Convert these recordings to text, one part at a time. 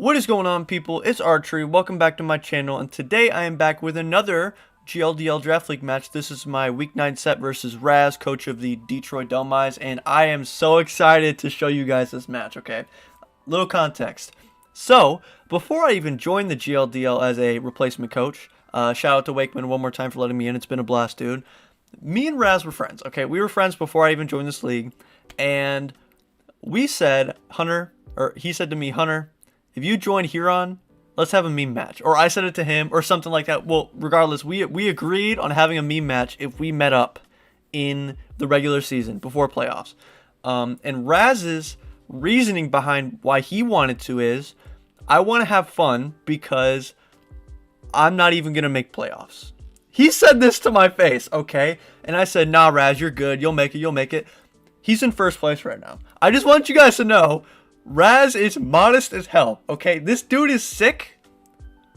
What is going on, people? It's Archery. Welcome back to my channel, and today I am back with another GLDL Draft League match. This is my Week 9 set versus Raz, coach of the Detroit Dhelmise, and I am so excited to show you guys this match, okay? Little context. So, before I even joined the GLDL as a replacement coach, shout out to Wakeman one more time for letting me in. It's been a blast, dude. Me and Raz were friends, okay? We were friends before I even joined this league, and we said, he said to me, Hunter, if you join Huron, let's have a meme match. Or I said it to him, or something like that. Well, regardless, we agreed on having a meme match if we met up in the regular season before playoffs. And Raz's reasoning behind why he wanted to is, I want to have fun because I'm not even going to make playoffs. He said this to my face, okay? And I said, nah, Raz, you're good. You'll make it. He's in first place right now. I just want you guys to know, Raz is modest as hell, okay? This dude is sick,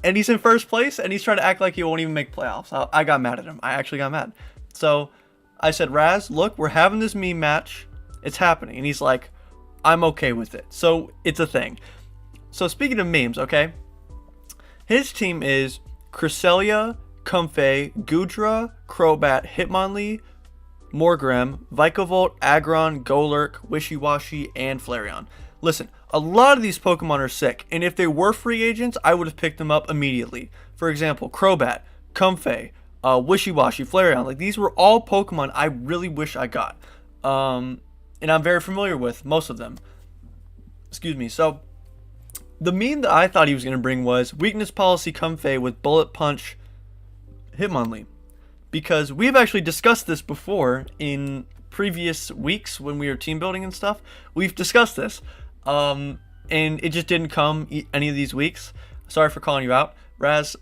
and he's in first place, and he's trying to act like he won't even make playoffs. I got mad at him. I actually got mad. So I said, Raz, look, we're having this meme match. It's happening. And he's like, I'm okay with it. So it's a thing. So speaking of memes, okay? His team is Cresselia, Comfey, Gudra, Crobat, Hitmonlee, Morgrem, Vikavolt, Aggron, Golurk, Wishiwashi, and Flareon. Listen, a lot of these Pokemon are sick, and if they were free agents, I would have picked them up immediately. For example, Crobat, Comfey, Wishiwashi, Flareon. Like, these were all Pokemon I really wish I got. And I'm very familiar with most of them. Excuse me. So, the meme that I thought he was going to bring was Weakness Policy Comfey with Bullet Punch Hitmonlee. Because we've actually discussed this before in previous weeks when we were team building and stuff. We've discussed this. And it just didn't come any of these weeks. Sorry for calling you out, Raz.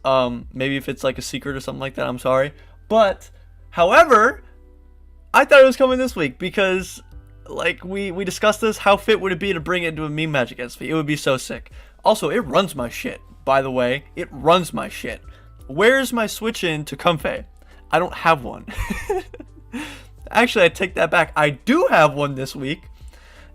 Maybe if it's like a secret or something like that, I'm sorry. But, however, I thought it was coming this week because, like, we discussed this. How fit would it be to bring it into a meme match against me? It would be so sick. Also, it runs my shit, by the way. It runs my shit. Where's my switch in to Comfey? I don't have one. Actually, I take that back. I do have one this week.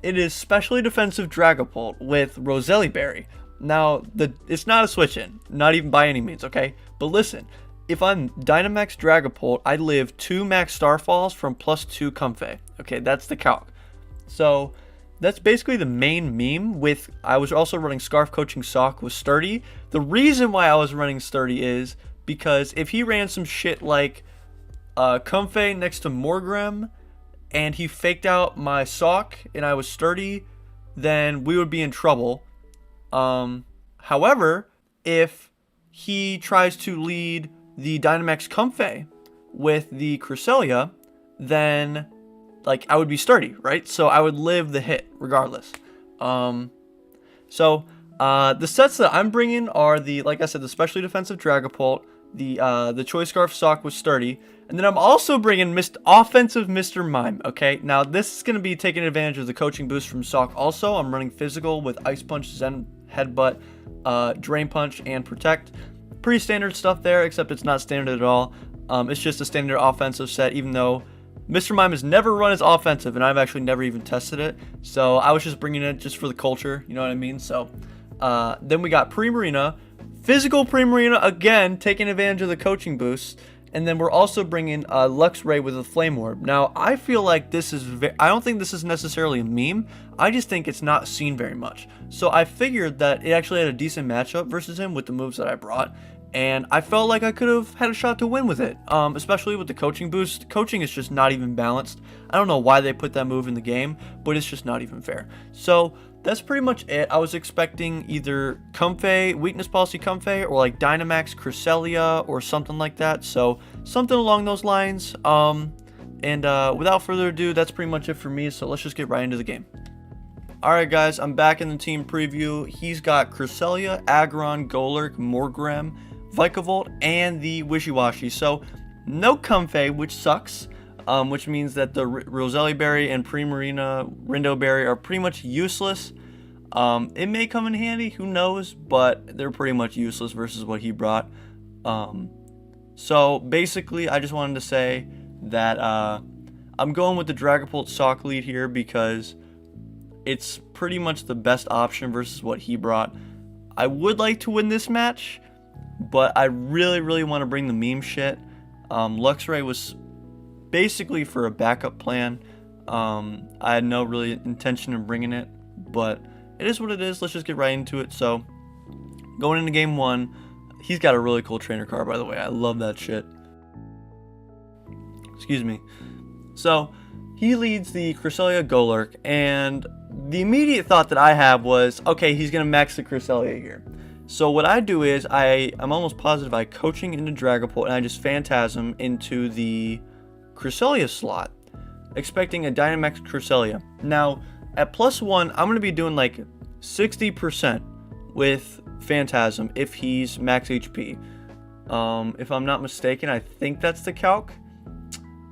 It is Specially Defensive Dragapult with Roselli Berry. Now, it's not a switch in, not even by any means, okay? But listen, if I'm Dynamax Dragapult, I live 2 max Starfalls from +2 Comfey. Okay, that's the calc. So, that's basically the main meme with, I was also running Scarf Coaching Sock with Sturdy. The reason why I was running Sturdy is because if he ran some shit like Comfey next to Morgrem, and he faked out my Sock, and I was Sturdy, then we would be in trouble. However, if he tries to lead the Dynamax Comfey with the Cresselia, then, like, I would be Sturdy, right? So I would live the hit, regardless. The sets that I'm bringing are like I said, the Specially Defensive Dragapult, the Choice Scarf Sock with Sturdy, and then I'm also bringing offensive Mr. Mime, okay? Now, this is going to be taking advantage of the coaching boost from Sock also. I'm running Physical with Ice Punch, Zen Headbutt, Drain Punch, and Protect. Pretty standard stuff there, except it's not standard at all. It's just a standard offensive set, even though Mr. Mime has never run as offensive, and I've actually never even tested it. So I was just bringing it just for the culture, you know what I mean? So then we got Primarina, Physical Primarina, again, taking advantage of the coaching boost. And then we're also bringing Luxray with a Flame Orb. Now, I feel like this is... I don't think this is necessarily a meme. I just think it's not seen very much. So I figured that it actually had a decent matchup versus him with the moves that I brought. And I felt like I could have had a shot to win with it. Especially with the coaching boost. Coaching is just not even balanced. I don't know why they put that move in the game, but it's just not even fair. So that's pretty much it. I was expecting either Comfey, Weakness Policy Comfey, or like Dynamax Cresselia or something like that. So something along those lines. Without further ado, that's pretty much it for me. So let's just get right into the game. Alright guys, I'm back in the team preview. He's got Cresselia, Aggron, Golurk, Morgrem, Vikavolt, and the Wishiwashi. So no Comfey, which sucks. Which means that the Roselli Berry and Primarina Rindo Berry are pretty much useless. It may come in handy, who knows, but they're pretty much useless versus what he brought. So basically, I just wanted to say that I'm going with the Dragapult Sock lead here because it's pretty much the best option versus what he brought. I would like to win this match, but I really want to bring the meme shit. Luxray was basically for a backup plan. I had no really intention of bringing it, but it is what it is. Let's just get right into it. So, going into game 1, he's got a really cool trainer card, by the way. I love that shit. Excuse me. So, he leads the Cresselia Golurk, and the immediate thought that I have was, okay, he's going to max the Cresselia here. So what I do is, I'm almost positive I coaching into Dragapult, and I just Phantasm into the Cresselia slot, expecting a Dynamax Cresselia. Now, at +1, I'm going to be doing like 60% with Phantasm if he's max HP. If I'm not mistaken, I think that's the calc.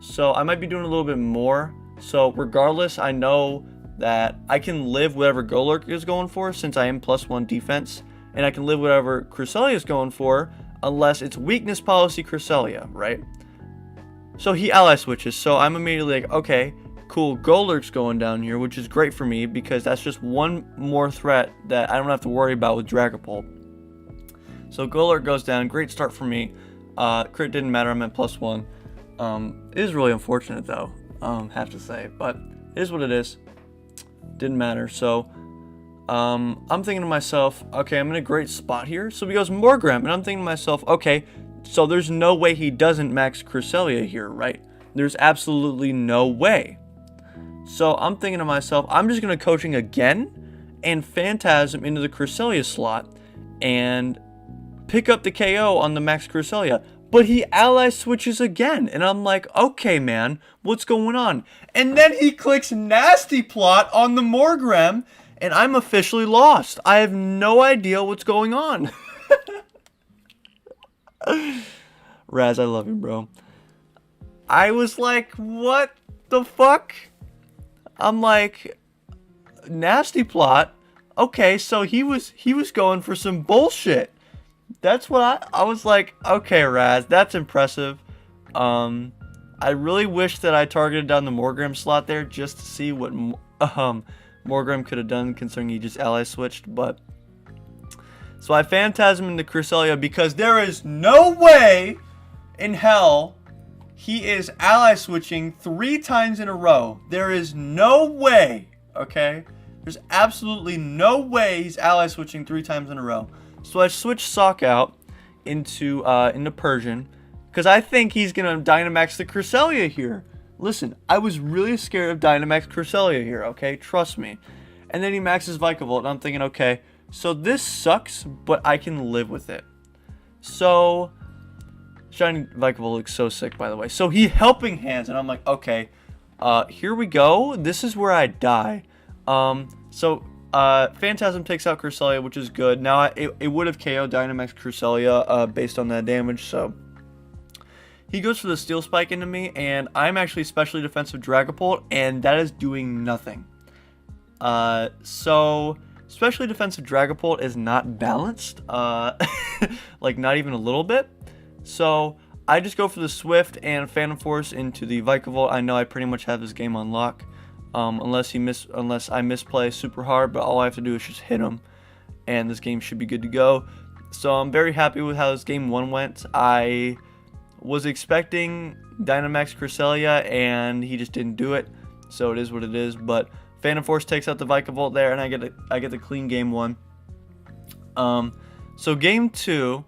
So I might be doing a little bit more. So regardless, I know that I can live whatever Golurk is going for since I am +1 defense. And I can live whatever Cresselia is going for unless it's weakness policy Cresselia, right? So he ally switches. So I'm immediately like, okay, cool, Golurk's going down here, which is great for me because that's just one more threat that I don't have to worry about with Dragapult. So Golurk goes down. Great start for me. Crit didn't matter. I'm at +1. It is really unfortunate though, have to say, but it is what it is. Didn't matter. So I'm thinking to myself, okay, I'm in a great spot here. So he goes Morgrem, and I'm thinking to myself, okay, so there's no way he doesn't max Cresselia here, right? There's absolutely no way. So I'm thinking to myself, I'm just going to coaching again and Phantasm into the Cresselia slot and pick up the KO on the max Cresselia. But he ally switches again, and I'm like, okay, man, what's going on? And then he clicks Nasty Plot on the Morgrem, and I'm officially lost. I have no idea what's going on. Raz, I love you, bro. I was like, what the fuck? I'm like, Nasty Plot? Okay, so he was going for some bullshit. That's what I was like, okay, Raz, that's impressive. I really wish that I targeted down the Morgrem slot there just to see what Morgrem could have done considering he just ally switched, but so I Phantasm into Cresselia because there is no way in hell he is ally switching 3 times in a row. There is no way, okay? There's absolutely no way he's ally switching 3 times in a row. So I switched Sock out into Persian because I think he's going to Dynamax the Cresselia here. Listen, I was really scared of Dynamax Cresselia here, okay? Trust me. And then he maxes Vikavolt, and I'm thinking, okay, so this sucks, but I can live with it. So, Shiny Vikavolt looks so sick, by the way. So he Helping Hands, and I'm like, okay, here we go. This is where I die. Phantasm takes out Cresselia, which is good. Now, it would have KO'd Dynamax Cresselia based on that damage, so he goes for the Steel Spike into me, and I'm actually specially defensive Dragapult, and that is doing nothing. So, specially defensive Dragapult is not balanced, like not even a little bit. So, I just go for the Swift and Phantom Force into the Vikavolt. I know I pretty much have this game on lock. Unless I misplay super hard, but all I have to do is just hit him, and this game should be good to go. So I'm very happy with how this game 1 went. I was expecting Dynamax Cresselia, and he just didn't do it, so it is what it is. But Phantom Force takes out the Vikavolt there, and I get the clean game 1. So game 2,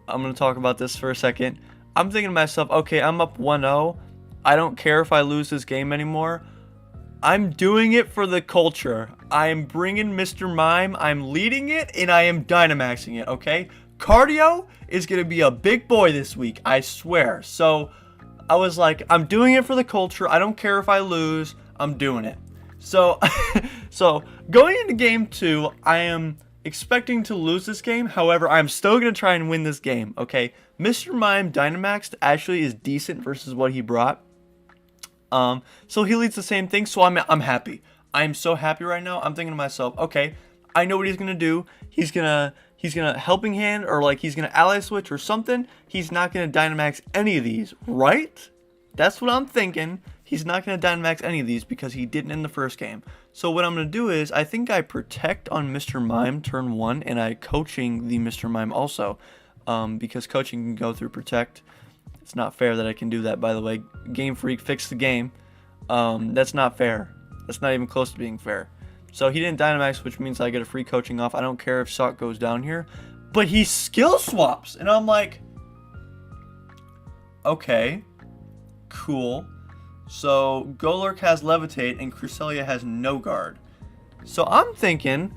I'm gonna talk about this for a second. I'm thinking to myself, okay, I'm up 1-0. I don't care if I lose this game anymore. I'm doing it for the culture. I am bringing Mr. Mime. I'm leading it, and I am Dynamaxing it, okay? Cardio is going to be a big boy this week, I swear. So, I was like, I'm doing it for the culture. I don't care if I lose. I'm doing it. So, going into game 2, I am expecting to lose this game. However, I'm still going to try and win this game, okay? Mr. Mime Dynamaxed actually is decent versus what he brought. So he leads the same thing, so I'm happy. I'm so happy right now. I'm thinking to myself, okay, I know what he's gonna do. He's gonna Helping Hand, or like he's gonna ally switch or something. He's not gonna Dynamax any of these, right? That's what I'm thinking. he's not going to Dynamax any of these because he didn't in the first game. So what I'm going to do is, I think I protect on Mr. Mime turn 1, and I coaching the Mr. Mime also, because coaching can go through protect. It's not fair that I can do that, by the way. Game Freak, fix the game. That's not fair. That's not even close to being fair. So he didn't Dynamax, which means I get a free coaching off. I don't care if Sock goes down here. But he skill swaps, and I'm like, okay, cool. So Golurk has Levitate, and Cresselia has No Guard. So I'm thinking,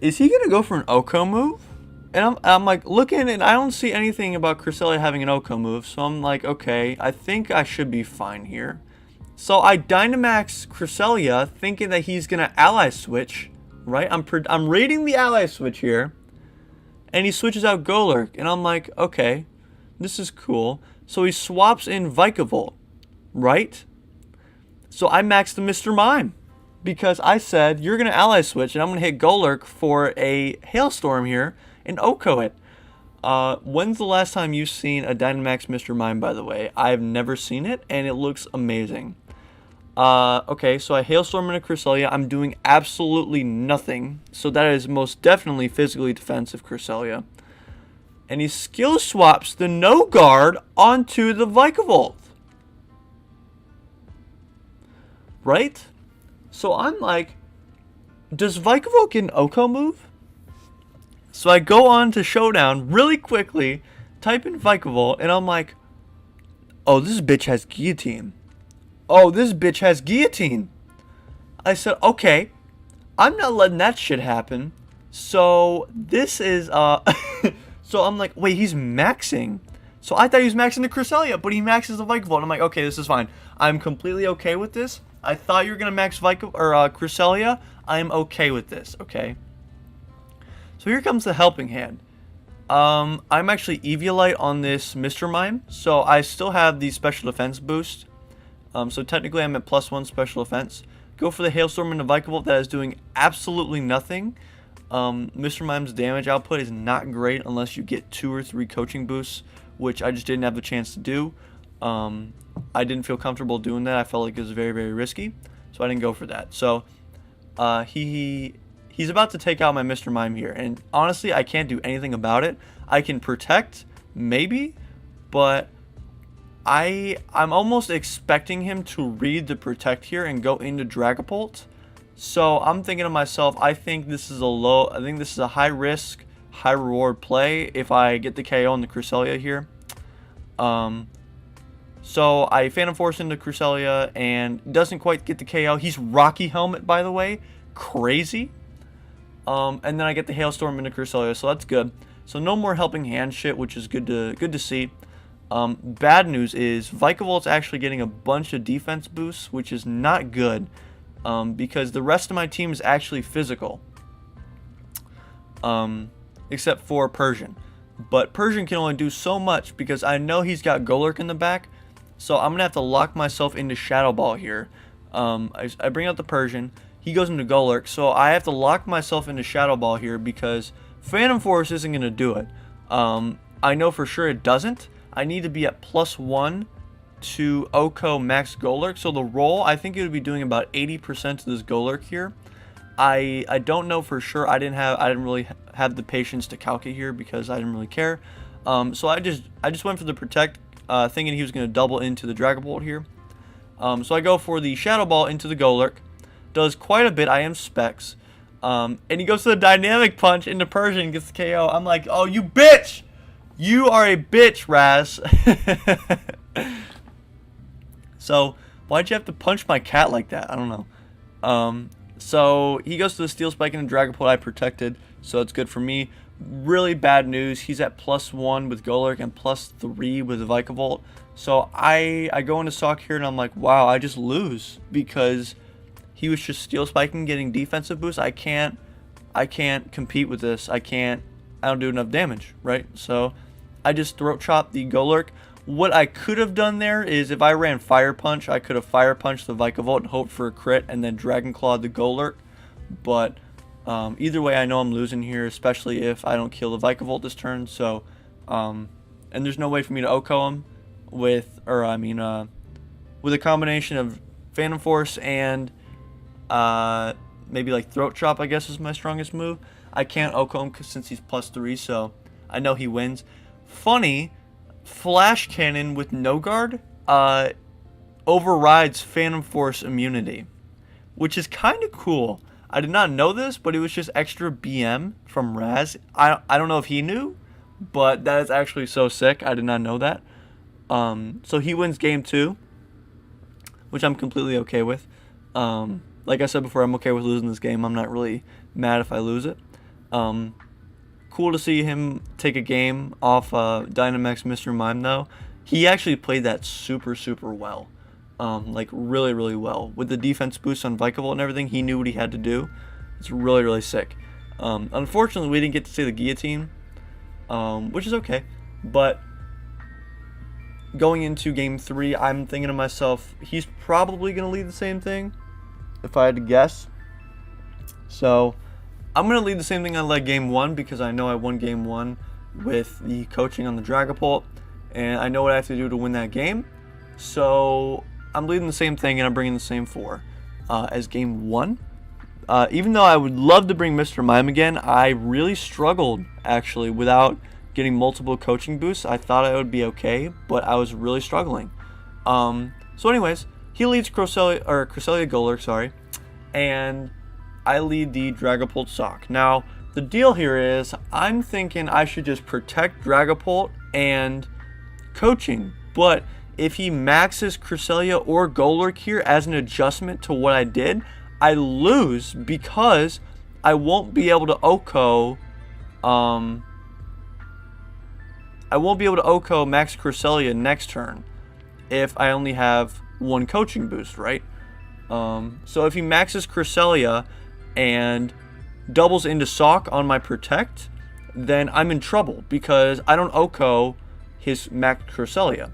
is he going to go for an Oko move? And I'm like looking, and I don't see anything about Cresselia having an Oko move. So I'm like, okay, I think I should be fine here. So I Dynamax Cresselia, thinking that he's going to ally switch, right? I'm reading the ally switch here. And he switches out Golurk, and I'm like, okay, this is cool. So he swaps in Vikavolt, right? So I maxed the Mr. Mime, because I said, you're going to ally switch, and I'm going to hit Golurk for a Hailstorm here, and Oko it. When's the last time you've seen a Dynamax Mr. Mime, by the way? I've never seen it, and it looks amazing. Okay, so I Hailstorm into Cresselia. I'm doing absolutely nothing. So that is most definitely physically defensive Cresselia. And he skill swaps the No Guard onto the Vikavolt. Right? So I'm like, does Vikavolt get an Oko move? So I go on to Showdown really quickly, type in Vikavolt, and I'm like, oh, this bitch has Guillotine. Oh, this bitch has Guillotine. I said, okay, I'm not letting that shit happen. So this is, so I'm like, wait, he's maxing. So I thought he was maxing the Cresselia, but he maxes the Vikavolt. I'm like, okay, this is fine. I'm completely okay with this. I thought you were going to max Cresselia. I'm okay with this, okay? So here comes the helping hand. I'm actually Eviolite on this Mr. Mime. So I still have the special defense boost. So technically I'm at +1 special defense. Go for the Hailstorm into Vikavolt. That is doing absolutely nothing. Mr. Mime's damage output is not great unless you get 2 or 3 coaching boosts, which I just didn't have the chance to do. I didn't feel comfortable doing that. I felt like it was very, very risky, so I didn't go for that. So he's about to take out my Mr. Mime here, and honestly, I can't do anything about it. I can protect, maybe, but I'm almost expecting him to read the protect here and go into Dragapult. So I'm thinking to myself, I think this is a high risk, high reward play if I get the KO on the Cresselia here. So I Phantom Force into Cresselia and doesn't quite get the KO. He's Rocky Helmet, by the way. Crazy. And then I get the Hailstorm into Cresselia, so that's good. So no more helping hand shit, which is good to see. Bad news is Vikavolt's actually getting a bunch of defense boosts, which is not good, because the rest of my team is actually physical, except for Persian. But Persian can only do so much because I know he's got Golurk in the back, so I'm going to have to lock myself into Shadow Ball here. I bring out the Persian, he goes into Golurk, so I have to lock myself into Shadow Ball here because Phantom Force isn't going to do it. I know for sure it doesn't. I need to be at +1 to Oko max Golurk. So the roll, I think it would be doing about 80% of this Golurk here. I don't know for sure. I didn't really have the patience to calculate here because I didn't really care. So I just went for the protect, thinking he was going to double into the Dragapult here. So I go for the Shadow Ball into the Golurk. Does quite a bit. I am Specs. And he goes to the Dynamic Punch into Persian and gets the KO. I'm like, oh, you bitch! You are a bitch, Raz. So, why'd you have to punch my cat like that? I don't know. So, he goes to the Steel Spike and the Dragapult I protected, so it's good for me. Really bad news. He's at +1 with Golurk and +3 with Vikavolt. So, I go into Sock here and I'm like, wow, I just lose because he was just Steel Spiking, getting defensive boost. I can't compete with this. I don't do enough damage, right? So I just throat chop the Golurk. What I could have done there is if I ran Fire Punch, I could have Fire Punched the Vikavolt and hoped for a crit and then Dragon Clawed the Golurk. But either way, I know I'm losing here, especially if I don't kill the Vikavolt this turn. So, and there's no way for me to Oko him with with a combination of Phantom Force and maybe like Throat Chop, I guess is my strongest move. I can't OHKO him since he's +3, so I know he wins. Funny, Flash Cannon with no guard overrides Phantom Force immunity, which is kind of cool. I did not know this, but it was just extra BM from Raz. I don't know if he knew, but that is actually so sick. I did not know that. So he wins game 2, which I'm completely okay with. Like I said before, I'm okay with losing this game. I'm not really mad if I lose it. Cool to see him take a game off Dynamax Mr. Mime, though. He actually played that super, super well. Like, really, really well. With the defense boost on Vikavolt and everything, he knew what he had to do. It's really, really sick. Unfortunately, we didn't get to see the guillotine, which is okay. But going into game 3, I'm thinking to myself, he's probably going to lead the same thing, if I had to guess. So I'm going to lead the same thing I led game 1, because I know I won game 1 with the coaching on the Dragapult, and I know what I have to do to win that game. So I'm leading the same thing, and I'm bringing the same 4 as game 1. Even though I would love to bring Mr. Mime again, I really struggled, actually, without getting multiple coaching boosts. I thought I would be okay, but I was really struggling. So anyways, he leads Cresselia Golurk, sorry, and I lead the Dragapult Sock. Now, the deal here is, I'm thinking I should just protect Dragapult and coaching, but if he maxes Cresselia or Golurk here as an adjustment to what I did, I lose because I won't be able to OHKO, max Cresselia next turn if I only have 1 coaching boost, right? So if he maxes Cresselia and doubles into Sock on my Protect, then I'm in trouble because I don't OHKO his max Cresselia.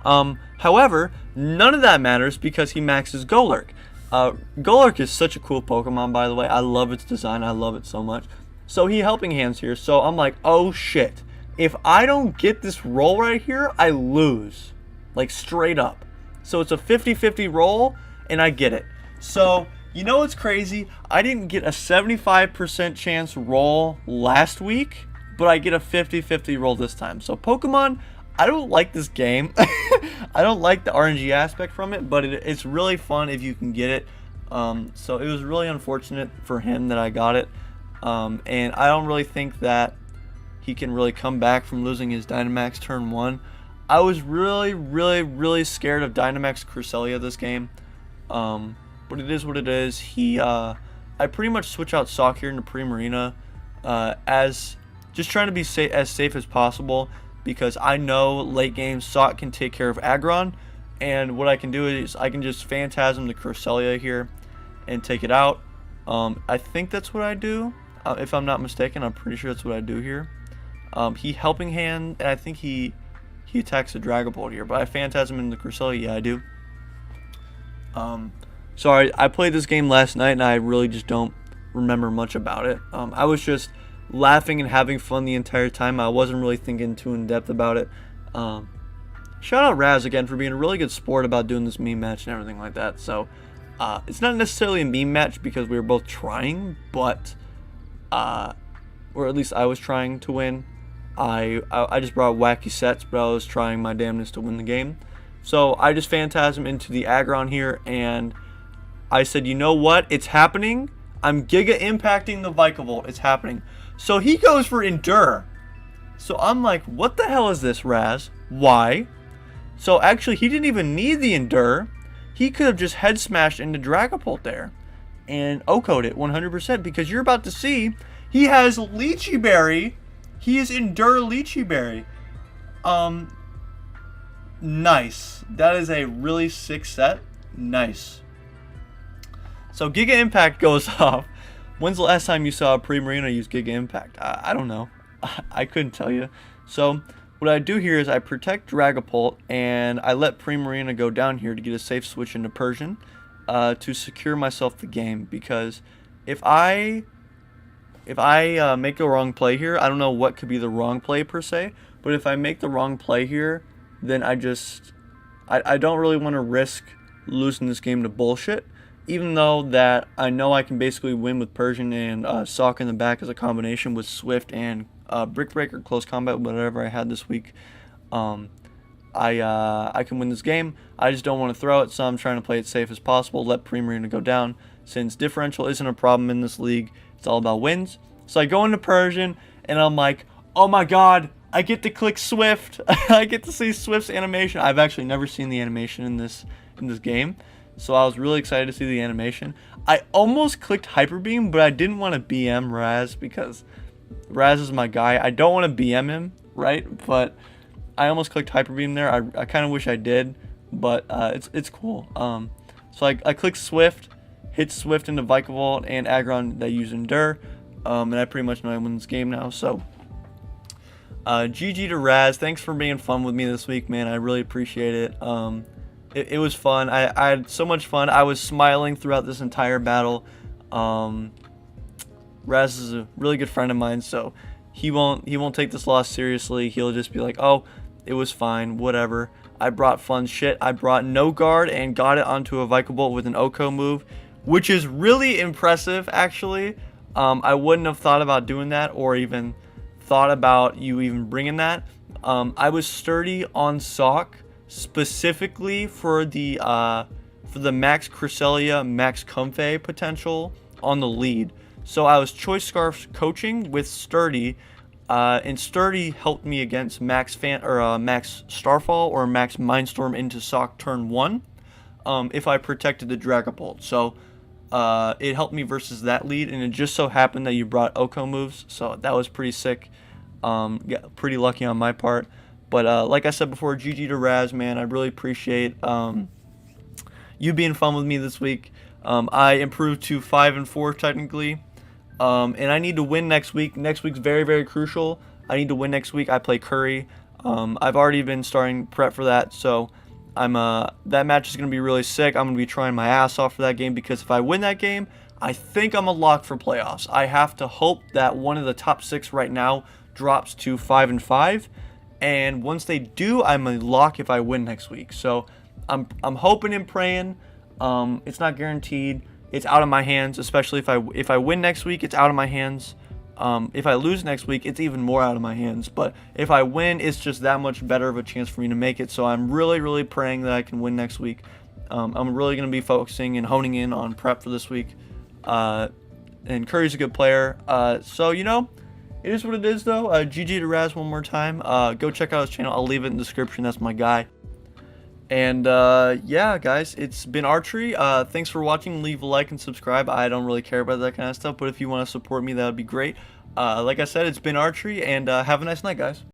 However, none of that matters because he maxes Golurk. Golurk is such a cool Pokemon, by the way. I love its design. I love it so much. So he helping hands here. So I'm like, oh shit. If I don't get this roll right here, I lose. Like, straight up. So it's a 50-50 roll, and I get it. So, you know what's crazy? I didn't get a 75% chance roll last week, but I get a 50-50 roll this time. So Pokemon, I don't like this game. I don't like the RNG aspect from it, but it's really fun if you can get it. So it was really unfortunate for him that I got it. And I don't really think that he can really come back from losing his Dynamax turn 1. I was really, really, really scared of Dynamax Cresselia this game. But it is what it is. I pretty much switch out Sock here into Primarina as just trying to be as safe as possible, because I know late game Sock can take care of Aggron, and what I can do is I can just Phantasm the Cresselia here and take it out. I think that's what I do, if I'm not mistaken. I'm pretty sure that's what I do here. He helping hand, and I think he attacks the Dragapult here, but I Phantasm in the Cresselia. Yeah, I do. Sorry, I played this game last night, and I really just don't remember much about it. I was just laughing and having fun the entire time. I wasn't really thinking too in depth about it. Shout out Raz again for being a really good sport about doing this meme match and everything like that. So it's not necessarily a meme match because we were both trying, but or at least I was trying to win. I just brought wacky sets, but I was trying my damnedest to win the game. So I just Phantasm into the Aggron here, and I said, you know what? It's happening. I'm Giga Impacting the Vikavolt. It's happening. So he goes for Endure. So I'm like, what the hell is this, Raz? Why? So actually, he didn't even need the Endure. He could have just head smashed into Dragapult there and OHKO'd it 100%, because you're about to see he has Lychee Berry. He is Endure Lychee Berry. Nice. That is a really sick set. Nice. So Giga Impact goes off. When's the last time you saw a Primarina use Giga Impact? I don't know. I couldn't tell you. So what I do here is I protect Dragapult, and I let Primarina go down here to get a safe switch into Persian to secure myself the game. Because if I make a wrong play here, I don't know what could be the wrong play per se, but if I make the wrong play here, then I I don't really want to risk losing this game to bullshit, even though that I know I can basically win with Persian and Sock in the back as a combination with Swift and Brick Breaker, Close Combat, whatever I had this week. I can win this game. I just don't want to throw it, so I'm trying to play it safe as possible, let Pre-Marina go down, since differential isn't a problem in this league. It's all about wins. So I go into Persian, and I'm like, oh my god, I get to click Swift. I get to see Swift's animation. I've actually never seen the animation in this game, so I was really excited to see the animation. I almost clicked Hyper Beam, but I didn't want to BM Raz because Raz is my guy. I don't want to BM him, right? But I almost clicked Hyper Beam there. I kind of wish I did, but it's cool. So I clicked Swift, hit Swift into Vikavolt and Aggron that use Endure, and I pretty much know I win this game now. So GG to Raz. Thanks for being fun with me this week, man. I really appreciate it. It was fun. I had so much fun. I was smiling throughout this entire battle. Raz is a really good friend of mine, so he won't take this loss seriously. He'll just be like, oh, it was fine, whatever. I brought fun shit. I brought no guard and got it onto a Vikavolt with an Oko move, which is really impressive, actually. I wouldn't have thought about doing that or even thought about you even bringing that. I was sturdy on Sock specifically for the Max Cresselia, Max Comfey potential on the lead. So I was Choice Scarf coaching with Sturdy, and Sturdy helped me against Max Starfall or Max Mindstorm into Sock turn 1 if I protected the Dragapult. So it helped me versus that lead, and it just so happened that you brought Oko moves, so that was pretty sick. Yeah, pretty lucky on my part. But like I said before, GG to Raz, man. I really appreciate you being fun with me this week. I improved to 5-4 technically. And I need to win next week. Next week's very, very crucial. I need to win next week. I play Curry. I've already been starting prep for that, so that match is going to be really sick. I'm going to be trying my ass off for that game, because if I win that game, I think I'm a lock for playoffs. I have to hope that one of the top 6 right now drops to 5-5, and once they do, I'm a lock if I win next week. So I'm hoping and praying. It's not guaranteed. It's out of my hands, especially if I win next week, it's out of my hands. If I lose next week, it's even more out of my hands. But if I win, it's just that much better of a chance for me to make it. So I'm really, really praying that I can win next week. I'm really going to be focusing and honing in on prep for this week. And Curry's a good player. So, you know, it is what it is, though. GG to Raz one more time. Go check out his channel. I'll leave it in the description. That's my guy. And yeah, guys, it's been Archery. Thanks for watching. Leave a like and subscribe. I don't really care about that kind of stuff, but if you want to support me, that would be great. Like I said, it's been Archery, and have a nice night, guys.